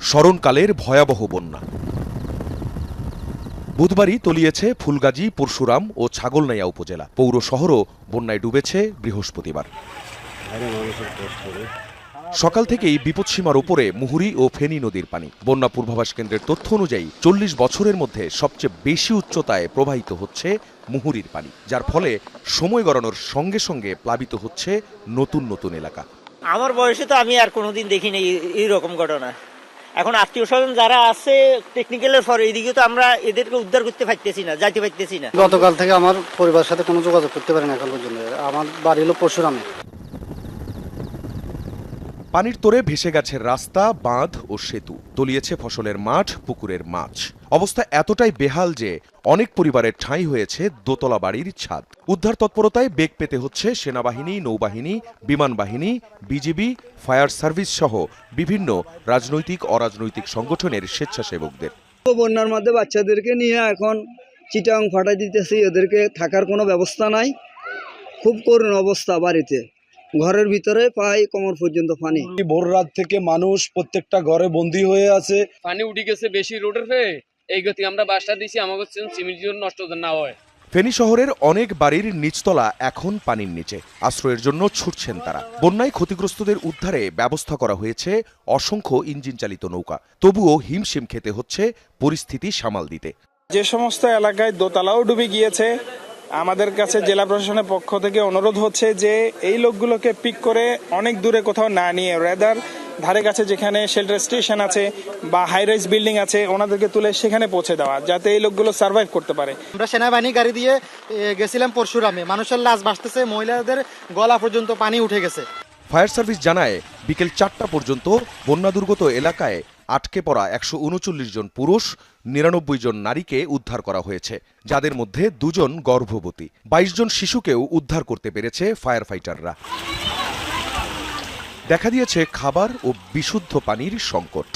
স্মরণকালের ভয়াবহ বন্যা। বুধবারই তলিয়েছে ফুলগাজী, পরশুরাম ও ছাগলনাইয়া উপজেলা। পৌর শহরও বন্যায় ডুবেছে বৃহস্পতিবার। সকাল থেকেই বিপদসীমার উপরে মুহুরী ও ফেনী নদীর পানি। বন্যা পূর্বাভাস কেন্দ্রের তথ্য অনুযায়ী ৪০ বছরের মধ্যে সবচেয়ে বেশি উচ্চতায় প্রবাহিত হচ্ছে মুহুরীর পানি, যার ফলে সময় গড়ানোর সঙ্গে সঙ্গে প্লাবিত হচ্ছে নতুন নতুন এলাকা। আমার বয়সে তো আমি আর কোনোদিন দেখিনি এইরকম ঘটনা। এখন আত্মীয় স্বজন যারা আছে টেকনিক্যালের পর এইদিকে তো আমরা এদেরকে উদ্ধার করতে পারতেছি না, যাইতে পারতেছি না। গতকাল থেকে আমার পরিবারের সাথে কোনো যোগাযোগ করতে পারি না এখন পর্যন্ত। আমার বাড়ি হলো পরশুরামে। পানির তোরে ভেসে গেছে রাস্তা, বাঁধ ও সেতু, তলিয়েছে ফসলের মাঠ, পুকুরের মাছ। অবস্থা এতটাই বেহাল যে অনেক পরিবারের ঠাঁই হয়েছে দোতলা বাড়ির ছাদ। উদ্ধার তৎপরতায় বেগ পেতে হচ্ছে সেনাবাহিনী, নৌবাহিনী, বিমান বাহিনী, বিজিবি, ফায়ার সার্ভিস সহ বিভিন্ন রাজনৈতিক অরাজনৈতিক সংগঠনের স্বেচ্ছাসেবকদের। বন্যার মধ্যে বাচ্চাদেরকে নিয়ে এখন চিটাং ফাটাই দিতেছি, এদেরকে থাকার কোনো ব্যবস্থা নাই। খুব করুণ অবস্থা, বাড়িতে ঘরের ভিতরে প্রায় কোমর পর্যন্ত পানি। ভোর রাত থেকে মানুষ প্রত্যেকটা ঘরে বন্দী হয়ে আছে। পানি উঠে গেছে বেশি রোডের হয়ে, এই গতি আমরা বাসটা দিছি, আমাকে সিমেন্ট নষ্ট না হয়। ফেনী শহরের অনেক বাড়ির নিচতলা এখন পানির নিচে, আশ্রয়ের জন্য ছুটছেন তারা। বন্যায় ক্ষতিগ্রস্তদের উদ্ধারে ব্যবস্থা করা হয়েছে অসংখ্য ইঞ্জিন চালিত নৌকা। তবুও হিমশিম খেতে হচ্ছে পরিস্থিতি সামাল দিতে। যে সমস্ত এলাকায় দোতলাও ডুবে গিয়েছে, আমাদের কাছে জেলা প্রশাসনের পক্ষ থেকে অনুরোধ হচ্ছে যে এই লোকগুলোকে পিক করে অনেক দূরে কোথাও না নিয়ে রেদার ধারে কাছে যেখানে শেল্টার স্টেশন আছে বা হাই রাইজ বিল্ডিং আছে, ওনাদেরকে তুলে সেখানে পৌঁছে দেওয়া, যাতে এই লোকগুলো সার্ভাইভ করতে পারে। আমরা সেনাবাহিনী গাড়ি দিয়ে গেছিলাম পরশুরামে, মানুষের লাশ ভাসতেছে, মহিলাদের গলা পর্যন্ত পানি উঠে গেছে। ফায়ার সার্ভিস জানায় বিকেল ৪টা পর্যন্ত বন্যা দুর্গত এলাকায় আটকে পড়া ১৩৯ জন পুরুষ, ৯৯ জন নারীকে উদ্ধার করা হয়েছে, যাদের মধ্যে ২ জন গর্ভবতী। ২২ জন শিশুকেও উদ্ধার করতে পেরেছে ফায়ার ফাইটাররা। দেখা দিয়েছে খাবার ও বিশুদ্ধ পানির সংকট।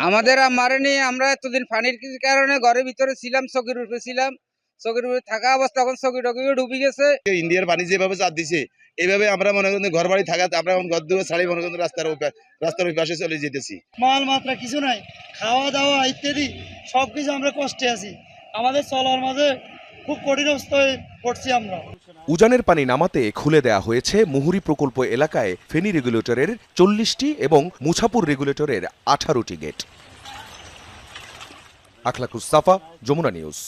আমাদের মারেনি, আমরা এতদিন পানির কারণে ঘরের ভিতরে ছিলাম, চকির উপরে ছিলাম, চকির উপরে থাকা অবস্থা এখন চকি টকিও ডুবে গেছে। ইন্ডিয়ার পানি যেভাবে চাপ দিছে, এইভাবে আমরা মনে করেন ঘর বাড়ি থাকা, আমরা এখন ঘর দুয়ার ছাড়ি মনে করেন রাস্তার ওই পাশে চলে যেতেছি। মাল মাত্রা কিছু নাই, খাওয়া দাওয়া ইত্যাদি সবকিছু আমরা কষ্টে আছি। আমাদের চলার মাঝে খুব কঠিন অবস্থায় পড়ছি আমরা। উজানের পানি নামাতে খুলে দেয়া হয়েছে মুহুরী প্রকল্প এলাকায় ফেনী রেগুলেটরের ৪০টি এবং মুছাপুর রেগুলেটরের 18টি গেট। আখলাকুস সাফা, যমুনা নিউজ।